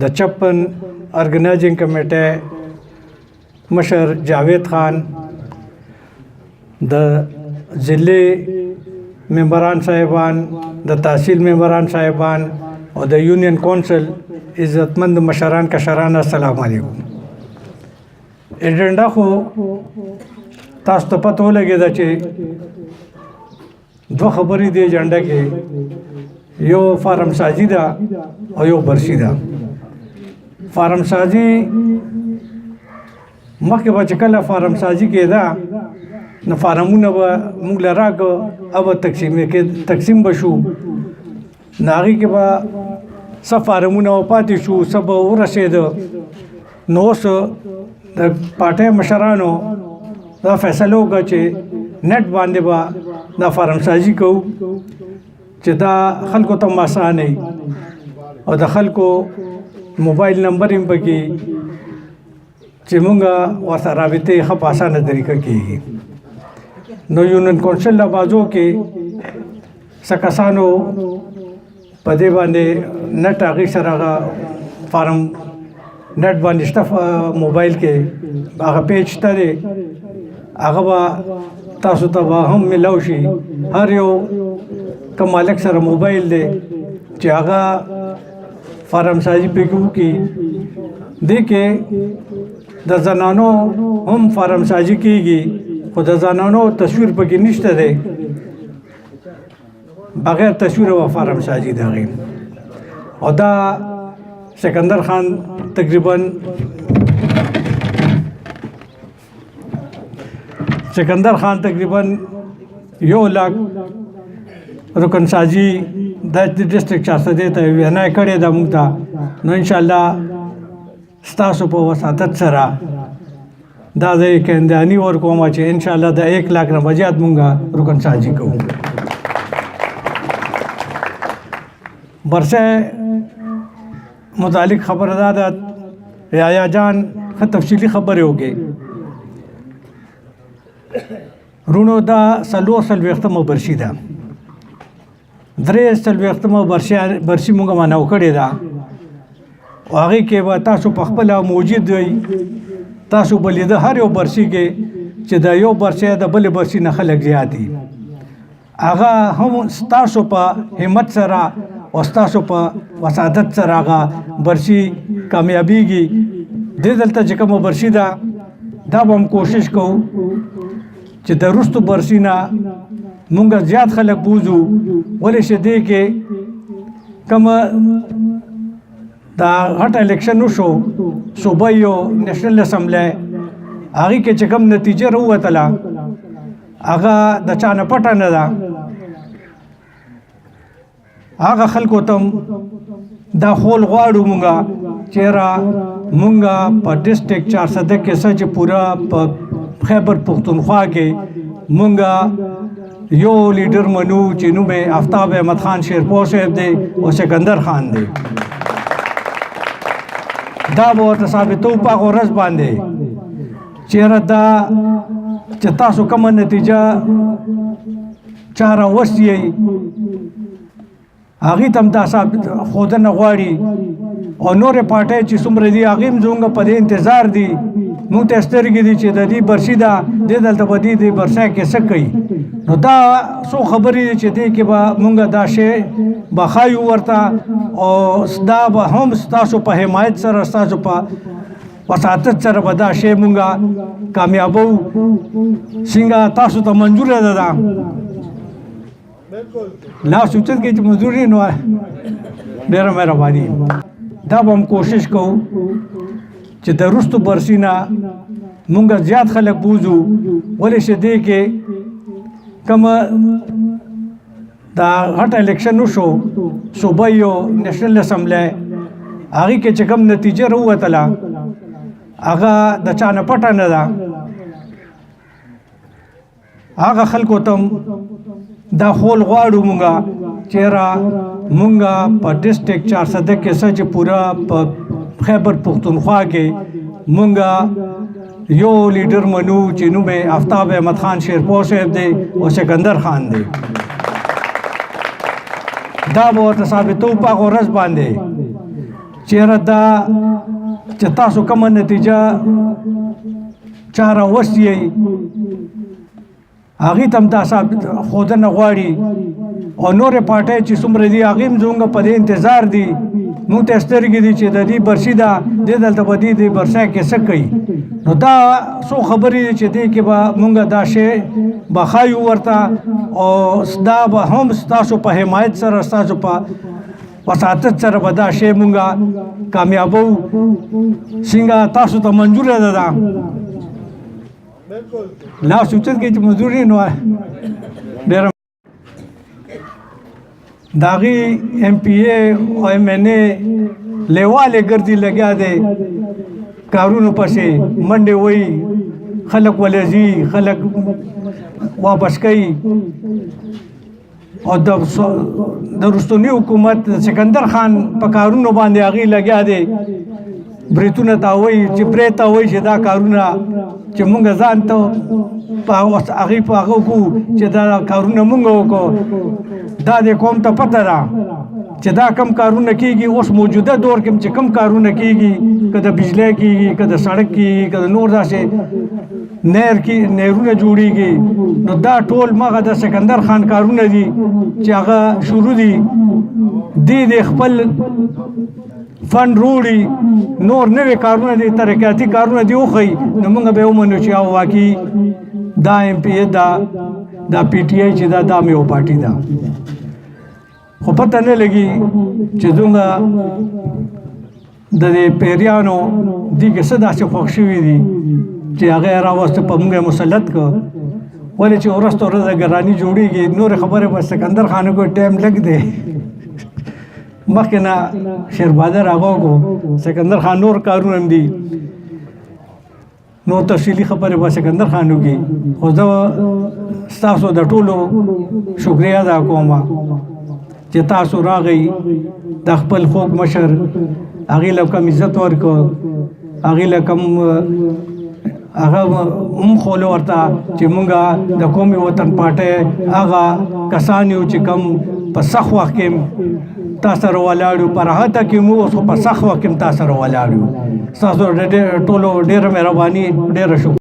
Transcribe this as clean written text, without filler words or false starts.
د 56 آرگنائزنگ کمیټه مشر جاوید خان، د ضلع ممبران صاحبان، د تحصیل ممبران صاحبان او د یونین کونسل عزتمند مشران کشران، السلام علیکم. ایجنډا خو تاسو ته پته ولګېده چې دوه خبرې دي ایجنډا کې، یو فارم سازي ده او یو برسي ده. فارم سازي مخکې به چې کله فارم سازي کېده نو فارمونه به موږ له راکړه او تقسیم به شو، نو هغې کې به څه فارمونه پاتې شو، څه به ورسېده. نو اوس د پارټۍ مشرانو دا فیصله وکړه چې نټ باندې به دا فارم سازي کوو چې دا خلکو ته آسانه وي او د خلکو موبایل نمبر هم پکې چې مونږ ورسره رابطې ښه په اسانه طریقه کېږي. نو یونین کونسل آبازو کې څه کسانو په دې باندې نټ هغې سره هغه فارم نټ باندې شته، موبایل کې هغه پیج شته دی، هغه به تاسو ته به هم ملاو شي. هر یو کوم مالک سره موبایل دی چې هغه فارم سازي پکې وکړي. دې کې د زنانو هم فارم سازي کېږي، خو د زنانو تصویر پکې نشته دی، بغیر تصویر و فارم سازي دی هغې. او دا سکندر خان تقریباً یو لاک رکن سازي د ډسټرکټ چارسدې ته وینا کړې ده موږ ته. نو انشاءالله ستاسو په وساطت سره دا ځای کې انداني ورکوم چې انشاءالله د 1 لاک نه به زیات موږ رکن سازي کوو. برسه متعلق خبره دا ده یا جان ښه تفصیلي خبرې وکړې. رونو دا 440مه برسي ده، 43مه برسي مونږ منو کړې ده او هغې کې به تاسو په خپله موجود وئ. تاسو به لیده هر یو برسي کې چې د یو برسي د بلې برسي نه خلک زیات دي، هغه هم ستاسو په همت سره او ستاسو په وسادت سره هغه برسي کامیابیږي. دې دلته چې کومه برسي ده دا به هم کوشش کوو چې د وروستو برسي نه مونږ زیات خلک بوځو. ولې چې دې کې کومه دا غټ الیکشن وشو صوبایي او نیشنل اسمبلی، هغې کې چې کوم نتیجه راووتله هغه د چا نه پټه نه ده. هغه خلکو ته دا خول غواړو مونږه چېرې مونږ په ډسټرکټ چارسده کې څه چې پوره په خیبر پختونخوا کې مونږ یو لیډر منو چې نوم یې آفتاب احمد خان شیرپور صاحب دی او سکندر خان دی. دا به ورته ثابتو په هغه ورځ باندې چېرې دا چې تاسو کومه نتیجه چا راوستئ هغې ته هم دا ښودنه غواړي او نورې پارټۍ چې څومره دي هغې هم زموږ په دې انتظار دي. مونږ ته سترګې دي چې د دې برسي ده دې دلته به دې برسۍ کې څه کوي. نو دا څو خبرې دي چې دې کې به مونږ دا شی به ښایو ورته او دا به هم ستاسو په حمایت سره ستاسو په وساطت سره به دا شی مونږ کامیابو. څنګه تاسو ته منظوره ده دا لاس اوچت کې چې منظور نه وای ډېره مهرباني. دا به هم کوشش کوو چې د وروستو برسي نه مونږ زیات خلک بوځو. ولې چې دې کې کومه دا غټ الیکشن وشو صوبایي او نیشنل اسمبلی، هغې کې چې کوم نتیجه راووتله هغه د چا نه پټه نه ده. هغه خلکو ته دا خول غواړو مونږه چېرې مونږ په ډسټرکټ چارسده کې څه چې پوره په خیبر پختونخوا کې مونږ یو لیډر منو چې نوم یې آفتاب احمد خان شیرپور صاحب دی او سکندر خان دی. دا به ورته ثابتو په هغه ورځ باندې چیرې دا چې تاسو کومه نتیجه چا راوستې هغې ته هم دا ښودنه غواړي او نورې پارټۍ چې څومره دي هغې هم زموږ په دې انتظار دي موږ ته سترګې دي چې د دې برسي ده دې دلته به دې برسۍ کې څه کوي نو دا څو خبرې دي چې دې کې به موږ دا شی به ښایو ورته او دا به هم ستاسو په حمایت سره ستاسو په وساتت سره به دا شی موږ کامیابو څنګه تاسو ته منظوره ده دا لاس اوچت کې چې منظوري نو ډېره د هغې ایم پی اے او ایم این اے لیواله ګرځي لګیا دی کارونو پسې منډې وایي خلک ولې ځي خلک واپس کوي او د رستنی حکومت سکندر خان په کارونو باندې هغې لګیا دی بریتونه ته وایي چې برې ته وایي چې دا کارونه چې مونږ ځان ته هغې په هغه وکړو چې دا کارونه مونږ وکړو دا د قوم ته پته ده چې دا کم کارونه کېږي اوس موجوده دور کې چې کم کارونه کېږي که د بجلی کېږي که د سړک کېږي که د نور داسې نهرونه جوړېږي نو دا ټول مغه د سکندر خان کارونه دي چې هغه شروع دي د خپل فند روړي نور نوې کارونه دي ترقیاتي کارونه دي وښیي نو موږ به ومنو چې او واقعي دا ایم پی اے دا پی ټي آی چې دا مې پارټي ده خو پته نه لګي چې دومره د دې پیریانو دې کې څه داسې خوښ شوي دي چې هغه یې راوسته په موږ یې مسلط کړ ولې چې وروسته ورځ ګراني جوړېږي نورې خبرې به سکندر خان کو ټایم لګ دی مخکې نه شیربادر هغه کو سکندر خان نور کارونه هم دي نو تفصیلي خبرې به سکندر خان وکړي خو زه ستاسو د ټولو شکریه ادا کوم چې تاسو راغئ د خپل خوږ مشر هغې له کم عزت ورکړو هغې له کم هغه هم خوله ورته چې مونږ د قومي وطن پارټۍ هغه کسان یو چې کم په سخت وخت کې تا سره ولاړ یو په راحته کې مو اوس په سخت وخت کې تا سره ولاړ یو ستاسو ټولو ډېره مهرباني ډېره شکر